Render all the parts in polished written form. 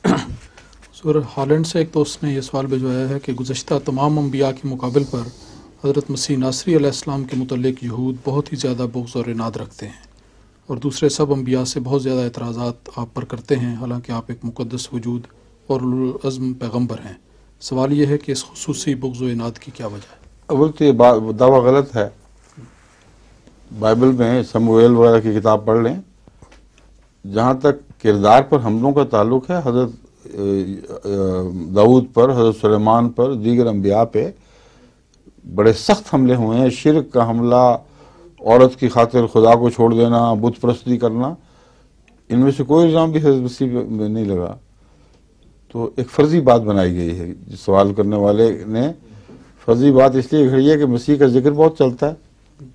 سر Holland سے ایک دوست نے یہ سوال بھیجوایا ہے کہ گزشتہ تمام انبیاء کے مقابل پر حضرت مسیح ناصری علیہ السلام کے متعلق یہود بہت ہی زیادہ بغض اور عناد رکھتے ہیں اور دوسرے سب انبیاء سے بہت زیادہ اعتراضات آپ پر کرتے ہیں، حالانکہ آپ ایک مقدس وجود اور اولوالعزم پیغمبر ہیں۔ سوال یہ ہے کہ اس خصوصی بغض و عناد کی کیا وجہ ہے؟ اول تو یہ دعویٰ غلط ہے۔ بائبل میں سموئیل وغیرہ کی کتاب پڑھ لیں، جہاں تک کردار پر حملوں کا تعلق ہے، حضرت داؤد پر، حضرت سلیمان پر، دیگر انبیاء پہ بڑے سخت حملے ہوئے ہیں۔ شرک کا حملہ، عورت کی خاطر خدا کو چھوڑ دینا، بت پرستی کرنا، ان میں سے کوئی الزام بھی حضرت مسیح میں نہیں لگا۔ تو ایک فرضی بات بنائی گئی ہے، سوال کرنے والے نے فرضی بات اس لیے گھڑی ہے کہ مسیح کا ذکر بہت چلتا ہے،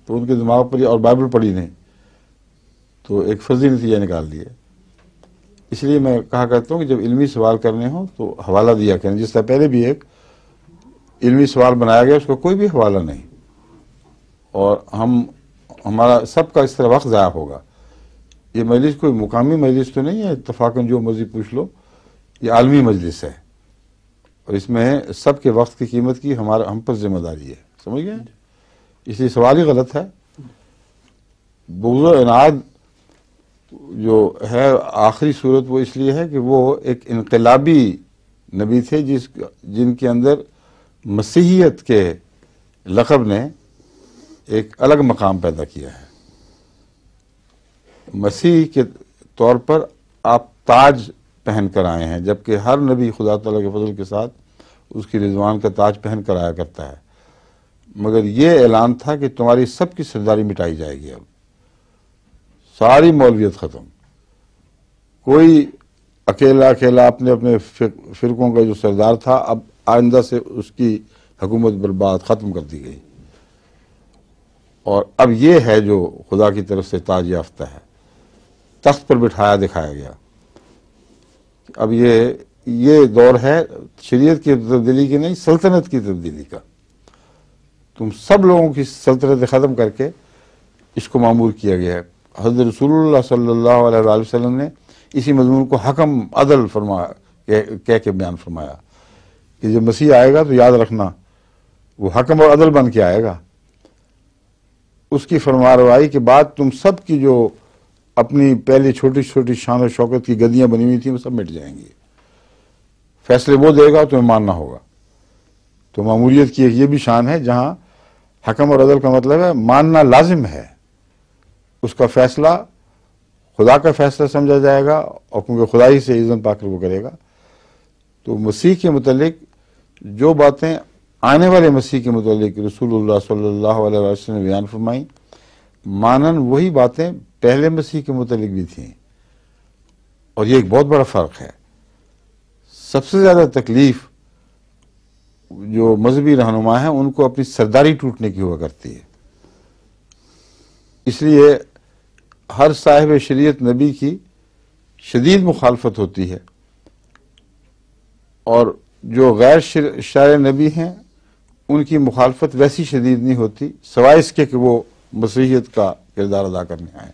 تو ان کے دماغ پر اور بائبل پڑھی نہیں، تو ایک فرضی نتیجہ نکال لیے۔ اس لیے میں کہا کرتا ہوں کہ جب علمی سوال کرنے ہوں تو حوالہ دیا کریں۔ جس سے پہلے بھی ایک علمی سوال بنایا گیا، اس کا کوئی بھی حوالہ نہیں، اور ہمارا سب کا اس طرح وقت ضائع ہوگا۔ یہ مجلس کوئی مقامی مجلس تو نہیں ہے، اتفاقاً جو مرضی پوچھ لو، یہ عالمی مجلس ہے، اور اس میں سب کے وقت کی قیمت کی ہم پر ذمہ داری ہے، سمجھ گئے؟ اس لیے سوال ہی غلط ہے۔ بغض و عناد جو ہے آخری صورت وہ اس لیے ہے کہ وہ ایک انقلابی نبی تھے جن کے اندر مسیحیت کے لقب نے ایک الگ مقام پیدا کیا ہے۔ مسیح کے طور پر آپ تاج پہن کر آئے ہیں، جبکہ ہر نبی خدا تعالیٰ کے فضل کے ساتھ اس کی رضوان کا تاج پہن کر آیا کرتا ہے، مگر یہ اعلان تھا کہ تمہاری سب کی سرداری مٹائی جائے گی۔ اب ساری مولویت ختم، کوئی اکیلا اپنے فرقوں کا جو سردار تھا، اب آئندہ سے اس کی حکومت برباد ختم کر دی گئی، اور اب یہ ہے جو خدا کی طرف سے تاج یافتہ ہے، تخت پر بٹھایا دکھایا گیا۔ اب یہ دور ہے شریعت کی تبدیلی کی نہیں، سلطنت کی تبدیلی کا۔ تم سب لوگوں کی سلطنت ختم کر کے اس کو معمور کیا گیا ہے۔ حضرت رسول اللہ صلی اللہ علیہ وآلہ وسلم نے اسی مضمون کو حکم عدل کہہ کے بیان فرمایا کہ جب مسیح آئے گا تو یاد رکھنا وہ حکم اور عدل بن کے آئے گا۔ اس کی فرمانروائی کے بعد تم سب کی جو اپنی پہلی چھوٹی چھوٹی شان و شوکت کی گدیاں بنی ہوئی تھیں وہ سب مٹ جائیں گی۔ فیصلے وہ دے گا تمہیں ماننا ہوگا۔ تو ماموریت کی ایک یہ بھی شان ہے جہاں حکم اور عدل کا مطلب ہے ماننا لازم ہے، اس کا فیصلہ خدا کا فیصلہ سمجھا جائے گا، اور کیونکہ خدا ہی سے اذن پا کر وہ کرے گا۔ تو مسیح کے متعلق جو باتیں آنے والے مسیح کے متعلق رسول اللہ صلی اللہ علیہ وسلم نے بیان فرمائیں، مانن وہی باتیں پہلے مسیح کے متعلق بھی تھیں، اور یہ ایک بہت بڑا فرق ہے۔ سب سے زیادہ تکلیف جو مذہبی رہنما ہیں ان کو اپنی سرداری ٹوٹنے کی ہوا کرتی ہے، اس لیے ہر صاحب شریعت نبی کی شدید مخالفت ہوتی ہے، اور جو غیر شارع نبی ہیں ان کی مخالفت ویسی شدید نہیں ہوتی، سوائے اس کے کہ وہ مسیحیت کا کردار ادا کرنے آئے۔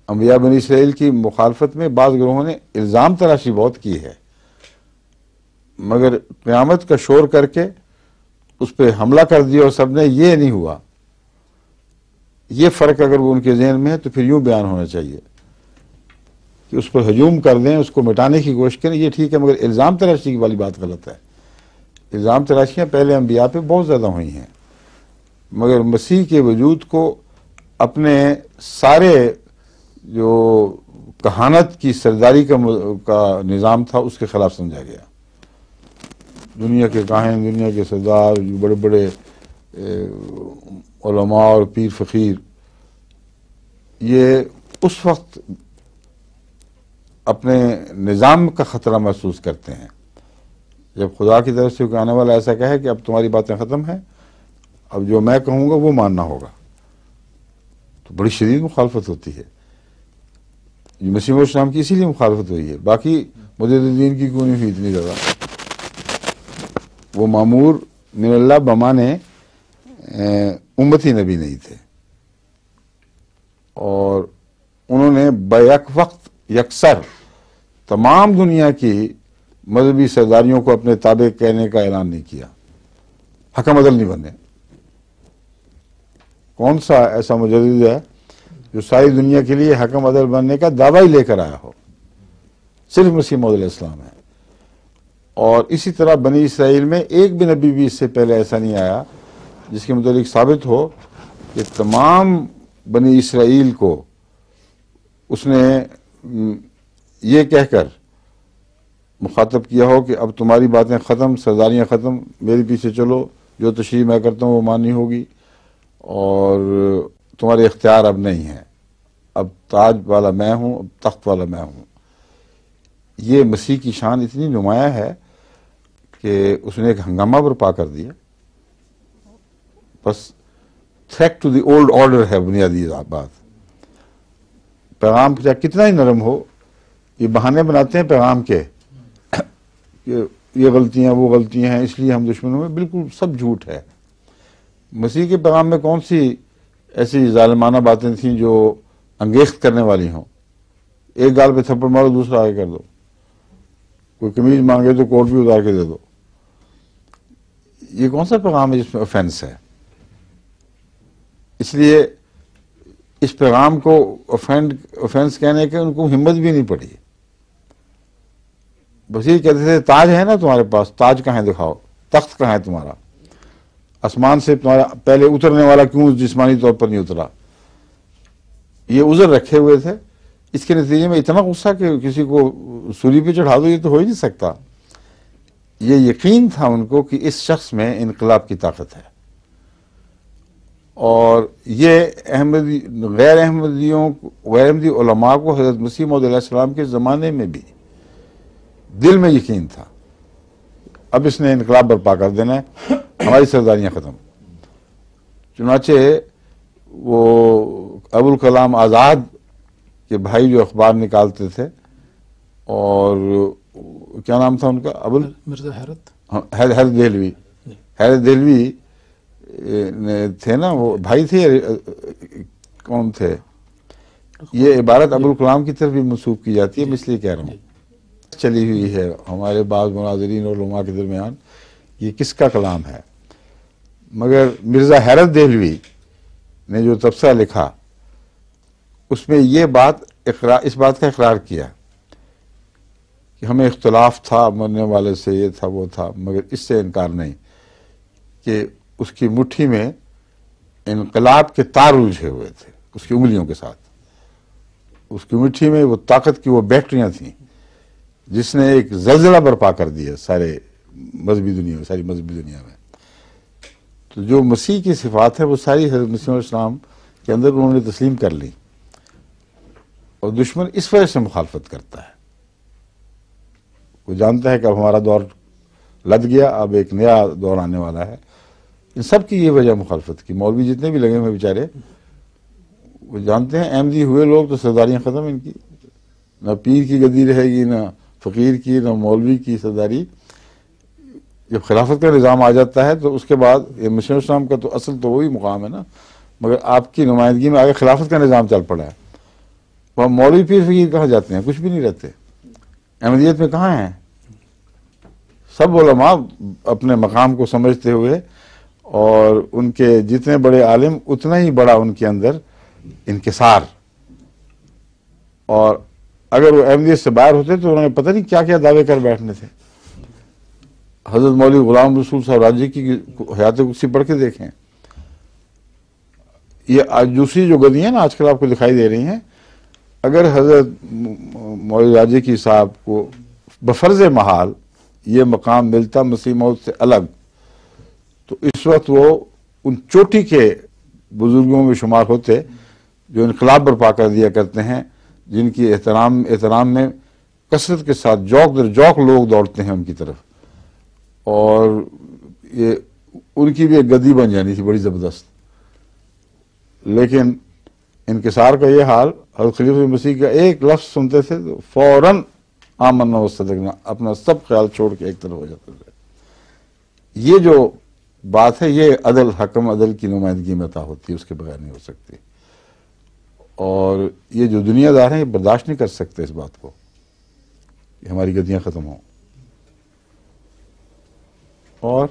انبیاء بنی اسرائیل کی مخالفت میں بعض گروہوں نے الزام تراشی بہت کی ہے، مگر قیامت کا شور کر کے اس پہ حملہ کر دیا اور سب نے، یہ نہیں ہوا۔ یہ فرق اگر وہ ان کے ذہن میں ہے تو پھر یوں بیان ہونا چاہیے کہ اس پر ہجوم کر دیں، اس کو مٹانے کی کوشش کریں، یہ ٹھیک ہے، مگر الزام تراشی والی بات غلط ہے۔ الزام تراشیاں پہلے انبیاء پہ بہت زیادہ ہوئی ہیں، مگر مسیح کے وجود کو اپنے سارے جو کہانت کی سرداری کا نظام تھا اس کے خلاف سمجھا گیا۔ دنیا کے کاہن، دنیا کے سردار، جو بڑے بڑے علماء اور پیر فقیر، یہ اس وقت اپنے نظام کا خطرہ محسوس کرتے ہیں جب خدا کی طرف سے کوئی آنے والا ایسا کہے کہ اب تمہاری باتیں ختم ہیں، اب جو میں کہوں گا وہ ماننا ہوگا، تو بڑی شدید مخالفت ہوتی ہے۔ مسیح علیہ السلام کی اسی لیے مخالفت ہوئی ہے، باقی مجددین کی کیوں نہیں ہوئی اتنی زیادہ؟ وہ مامور من اللہ بمانے امتی نبی نہیں تھے، اور انہوں نے بیک وقت یکسر تمام دنیا کی مذہبی سرداریوں کو اپنے تابع کہنے کا اعلان نہیں کیا، حکم عدل نہیں بنے۔ کون سا ایسا مجدد ہے جو ساری دنیا کے لیے حکم عدل بننے کا دعویٰ ہی لے کر آیا ہو؟ صرف مسیح موعود علیہ السلام ہے۔ اور اسی طرح بنی اسرائیل میں ایک بھی نبی بھی اس سے پہلے ایسا نہیں آیا جس کے متعلق ثابت ہو کہ تمام بنی اسرائیل کو اس نے یہ کہہ کر مخاطب کیا ہو کہ اب تمہاری باتیں ختم، سرداریاں ختم، میرے پیچھے چلو، جو تشریح میں کرتا ہوں وہ ماننی ہوگی، اور تمہارے اختیار اب نہیں ہے، اب تاج والا میں ہوں، اب تخت والا میں ہوں۔ یہ مسیح کی شان اتنی نمایاں ہے کہ اس نے ایک ہنگامہ برپا کر دیا۔ بس threat to the old order ہے بنیادی بات۔ پیغام چاہے کتنا ہی نرم ہو، یہ بہانے بناتے ہیں پیغام کے کہ یہ غلطیاں وہ غلطیاں ہیں اس لیے ہم دشمنوں میں، بالکل سب جھوٹ ہے۔ مسیح کے پیغام میں کون سی ایسی ظالمانہ باتیں تھیں جو انگیخت کرنے والی ہوں؟ ایک گال پہ تھپڑ مارو، دوسرا آگے کر دو، کوئی قمیض مانگے تو کوٹ بھی اتار کے دے دو۔ یہ کون سا پیغام ہے جس میں آفینس ہے؟ اس لیے اس پیغام کو آفینس کہنے کے ان کو ہمت بھی نہیں پڑی۔ بس یہ کہتے تھے تاج ہے نا تمہارے پاس، تاج کہاں ہے دکھاؤ، تخت کہاں ہے تمہارا، آسمان سے تمہارا پہلے اترنے والا کیوں جسمانی طور پر نہیں اترا؟ یہ عذر رکھے ہوئے تھے۔ اس کے نتیجے میں اتنا غصہ کہ کسی کو سولی پہ چڑھا دو، یہ تو ہو ہی نہیں سکتا۔ یہ یقین تھا ان کو کہ اس شخص میں انقلاب کی طاقت ہے، اور یہ غیر احمدی علماء کو حضرت مسیح موعود علیہ السلام کے زمانے میں بھی دل میں یقین تھا، اب اس نے انقلاب برپا کر دینا ہے، ہماری سرداریاں ختم۔ چنانچہ وہ ابوالکلام آزاد کے بھائی جو اخبار نکالتے تھے، اور کیا نام تھا ان کا، مرزا حیرت، حیرت دہلوی، حیرت دہلوی تھے نا، وہ بھائی تھے، کون تھے؟ یہ عبارت ابوالکلام کی طرف بھی منسوب کی جاتی ہے، میں اس لیے کہہ رہا ہوں۔ چلی ہوئی ہے ہمارے بعض مناظرین اور علماء کے درمیان یہ کس کا کلام ہے، مگر مرزا حیرت دہلوی نے جو تبصرہ لکھا اس میں یہ اس بات کا اقرار کیا کہ ہمیں اختلاف تھا، مرنے والے سے یہ تھا وہ تھا، مگر اس سے انکار نہیں کہ اس کی مٹھی میں انقلاب کے تار الجھے ہوئے تھے، اس کی انگلیوں کے ساتھ۔ اس کی مٹھی میں وہ طاقت کی وہ بیٹریاں تھیں جس نے ایک زلزلہ برپا کر دیا ساری مذہبی دنیا میں۔ تو جو مسیح کی صفات ہے وہ ساری حضرت مسیح علیہ السلام کے اندر انہوں نے تسلیم کر لی، اور دشمن اس وجہ سے مخالفت کرتا ہے۔ وہ جانتا ہے کہ اب ہمارا دور لد گیا، اب ایک نیا دور آنے والا ہے۔ ان سب کی یہ وجہ مخالفت کی، مولوی جتنے بھی لگے ہوئے بیچارے وہ جانتے ہیں احمدی ہوئے لوگ تو سرداریاں ختم، ان کی نہ پیر کی گدی رہے گی، نہ فقیر کی، نہ مولوی کی سرداری۔ جب خلافت کا نظام آ جاتا ہے تو اس کے بعد یہ مسیح السلام کا تو اصل تو وہی مقام ہے نا، مگر آپ کی نمائندگی میں آگے خلافت کا نظام چل پڑا ہے۔ وہ مولوی پیر فقیر کہاں جاتے ہیں؟ کچھ بھی نہیں رہتے۔ احمدیت میں کہاں ہیں؟ سب علماء اپنے مقام کو سمجھتے ہوئے، اور ان کے جتنے بڑے عالم اتنا ہی بڑا ان کے اندر انکسار، اور اگر وہ احمدیت سے باہر ہوتے تو انہوں نے پتہ نہیں کیا کیا دعوے کر بیٹھنے تھے۔ حضرت مولوی غلام رسول صاحب راجی کی حیات قدسی پڑھ کے دیکھیں۔ یہ دوسری جو گدیاں نا آج کل آپ کو دکھائی دے رہی ہیں، اگر حضرت مولوی راجی کی صاحب کو بفرض محال یہ مقام ملتا مسیح موعود سے الگ، تو اس وقت وہ ان چوٹی کے بزرگوں میں شمار ہوتے جو انقلاب برپا کر دیا کرتے ہیں، جن کی احترام میں کثرت کے ساتھ جوک در جوک لوگ دوڑتے ہیں ان کی طرف، اور یہ ان کی بھی ایک گدی بن جانی تھی بڑی زبردست۔ لیکن انکسار کا یہ حال، حضرت خلیفہ مسیح کا ایک لفظ سنتے تھے تو فوراً آمنا وصدقنا، اپنا سب خیال چھوڑ کے ایک طرف ہو جاتے تھے۔ یہ جو بات ہے یہ عدل، حکم عدل کی نمائندگی میں عطا ہوتی ہے، اس کے بغیر نہیں ہو سکتی، اور یہ جو دنیا دار ہیں یہ برداشت نہیں کر سکتے اس بات کو۔ کہ ہماری گدیاں ختم ہوں. اور